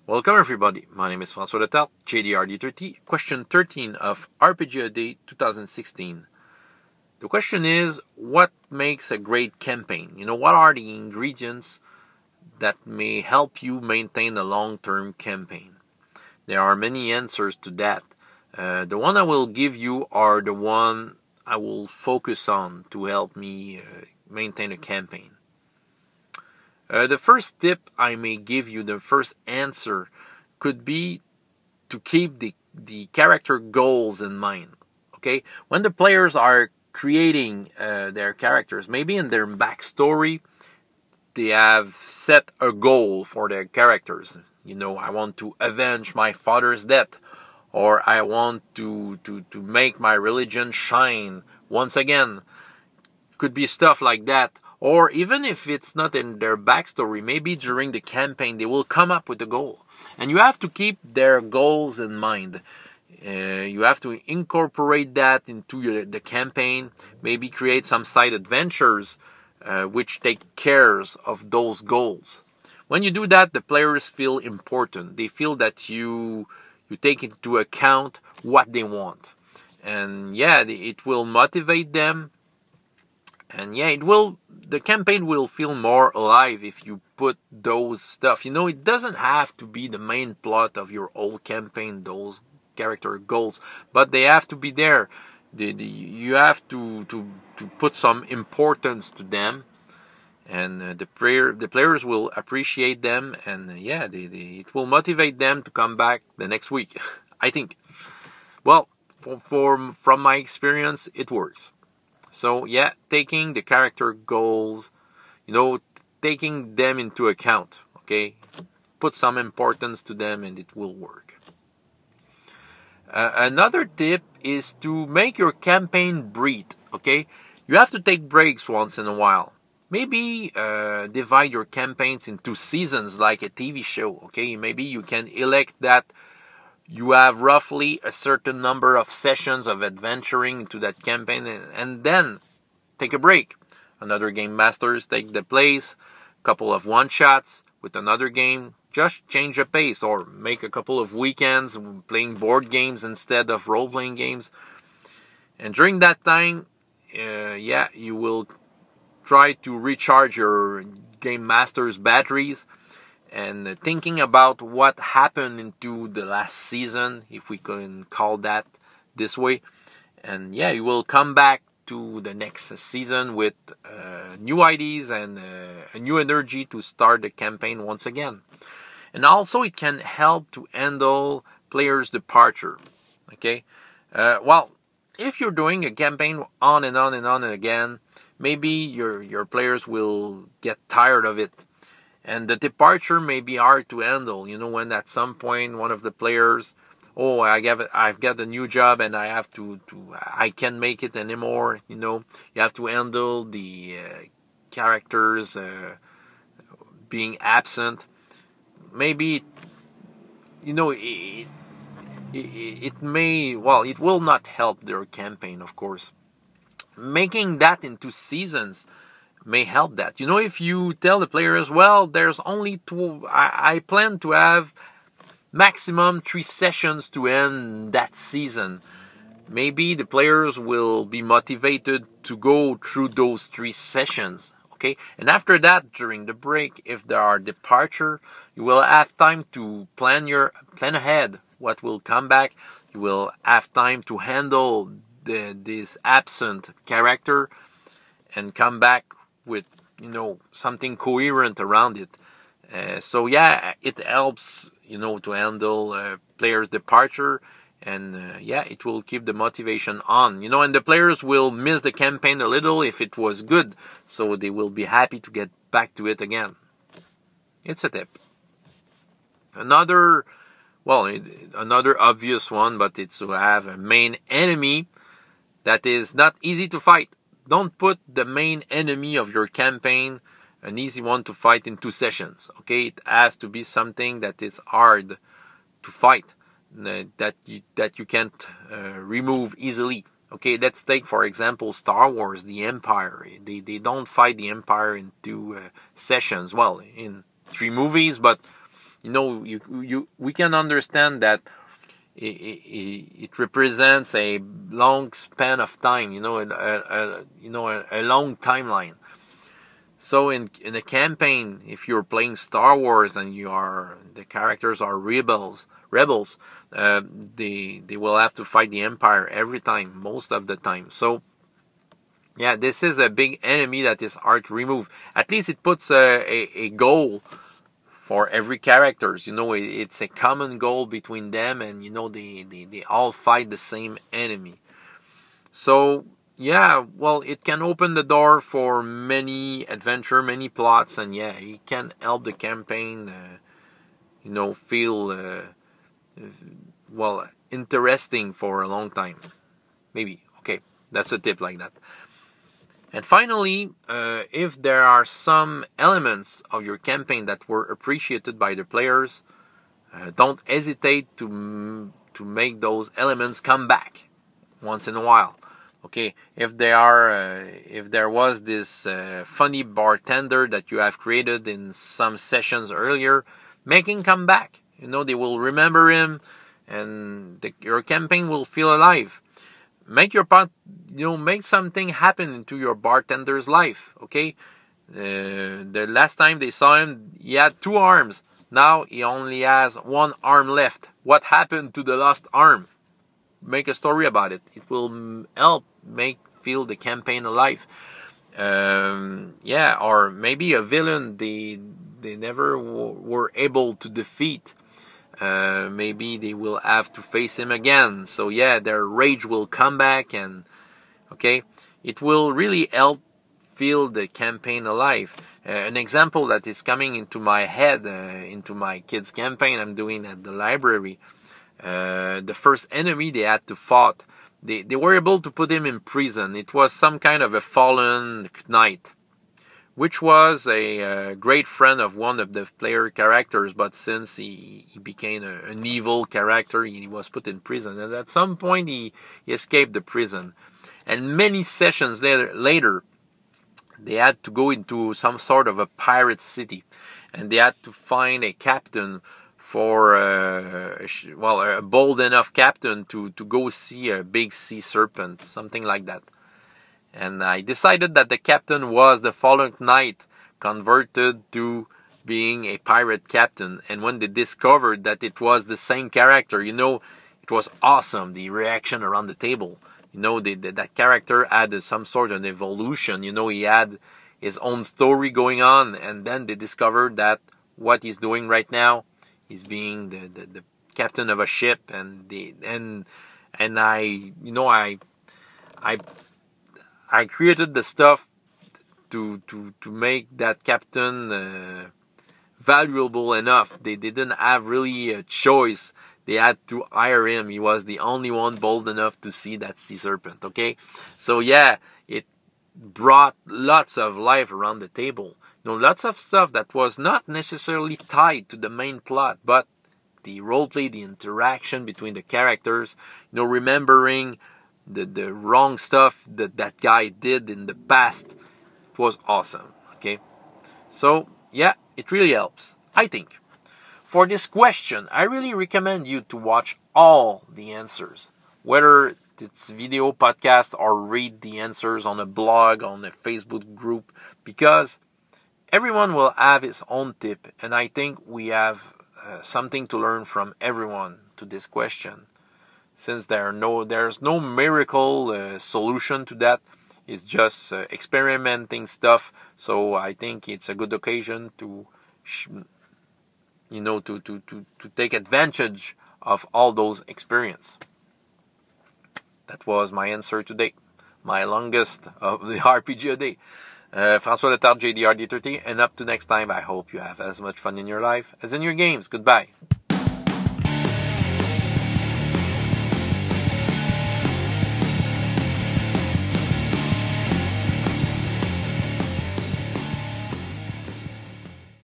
Welcome everybody, my name is François Letarte, JDRD30, question 13 of RPG A Day 2016. The question is, what makes a great campaign? What are the ingredients that may help you maintain a long-term campaign? There are many answers to that. The one I will give you are the one I will focus on to help me maintain a campaign. The first tip I may give you, the first answer, could be to keep the character goals in mind. Okay, when the players are creating their characters, maybe in their backstory, they have set a goal for their characters. I want to avenge my father's death, or I want to make my religion shine once again. Could be stuff like that. Or even if it's not in their backstory, maybe during the campaign they will come up with a goal. And you have to keep their goals in mind. You have to incorporate that into the campaign. Maybe create some side adventures which take care of those goals. When you do that, the players feel important. They feel that you take into account what they want. And it will motivate them. And the campaign will feel more alive if you put those stuff. It doesn't have to be the main plot of your whole campaign, those character goals, but they have to be there. You have to put some importance to them, and the players will appreciate them, and it will motivate them to come back the next week. I think. Well, from my experience, it works. So taking the character goals, taking them into account, okay? Put some importance to them and it will work. Another tip is to make your campaign breathe, okay? You have to take breaks once in a while. Maybe divide your campaigns into seasons like a TV show, okay? Maybe you can elect that you have roughly a certain number of sessions of adventuring into that campaign, and then take a break. Another game masters take the place, couple of one-shots with another game, just change the pace, or make a couple of weekends playing board games instead of role-playing games. And during that time, you will try to recharge your game master's batteries, and thinking about what happened into the last season, if we can call that this way. And you will come back to the next season with new ideas and a new energy to start the campaign once again. And also it can help to handle players' departure. Okay? If you're doing a campaign on and on and on and again, maybe your players will get tired of it. And the departure may be hard to handle. When at some point one of the players, I've got a new job and I can't make it anymore. You have to handle the characters being absent. Maybe, it will not help their campaign, of course. Making that into seasons may help that. If you tell the players, there's only two, I plan to have maximum 3 sessions to end that season. Maybe the players will be motivated to go through those 3 sessions. Okay? And after that, during the break, if there are departure, you will have time to plan ahead what will come back. You will have time to handle this absent character and come back with something coherent around it. It helps to handle players' departure, and it will keep the motivation on. And the players will miss the campaign a little if it was good, so they will be happy to get back to it again. It's a tip. Another obvious one, but it's to have a main enemy that is not easy to fight. Don't put the main enemy of your campaign, an easy one to fight, in 2 sessions. Okay, it has to be something that is hard to fight, that you can't remove easily. Okay, let's take for example Star Wars, the Empire. They don't fight the Empire in 2 sessions. Well, in 3 movies, but we can understand that it represents a long span of time, a long timeline. So in a campaign, if you're playing Star Wars and the characters are rebels, they will have to fight the Empire every time, most of the time. So yeah, this is a big enemy that is hard to remove. At least it puts a goal for every characters. It's a common goal between them, and they all fight the same enemy. So yeah, well, it can open the door for many adventure, many plots, and yeah, it can help the campaign feel interesting for a long time. Maybe. Okay, that's a tip like that. And finally, if there are some elements of your campaign that were appreciated by the players, don't hesitate to make those elements come back once in a while. Okay, if there was this funny bartender that you have created in some sessions earlier, make him come back. They will remember him, and your campaign will feel alive. Make make something happen into your bartender's life. Okay, the last time they saw him, he had 2 arms. Now he only has 1 arm left. What happened to the lost arm? Make a story about it. It will help feel the campaign alive. Or maybe a villain they never were able to defeat. Maybe they will have to face him again. So yeah, their rage will come back, and okay, it will really help feel the campaign alive. An example that is coming into my head, into my kids' campaign I'm doing at the library. The first enemy they had to fight, they were able to put him in prison. It was some kind of a fallen knight, which was a great friend of one of the player characters, but since he became an evil character, he was put in prison. And at some point, he escaped the prison. And many sessions later, they had to go into some sort of a pirate city, and they had to find a captain for a bold enough captain to go see a big sea serpent, something like that. And I decided that the captain was the fallen knight converted to being a pirate captain. And when they discovered that it was the same character, it was awesome, the reaction around the table. That character had some sort of evolution. He had his own story going on, and then they discovered that what he's doing right now is being the captain of a ship, and I created the stuff to make that captain valuable enough. They didn't have really a choice. They had to hire him. He was the only one bold enough to see that sea serpent. Okay, so yeah, it brought lots of life around the table. Lots of stuff that was not necessarily tied to the main plot, but the roleplay, the interaction between the characters, remembering the wrong stuff that guy did in the past. It was awesome. Okay, so yeah, it really helps, I think. For this question, I really recommend you to watch all the answers, whether it's video, podcast, or read the answers on a blog, on a Facebook group, because everyone will have his own tip, and I think we have something to learn from everyone to this question. Since there's no miracle solution to that, it's just experimenting stuff. So I think it's a good occasion to take advantage of all those experience. That was my answer today, my longest of the RPG a day. François Letarte, JDRD30, and up to next time, I hope you have as much fun in your life as in your games. Goodbye.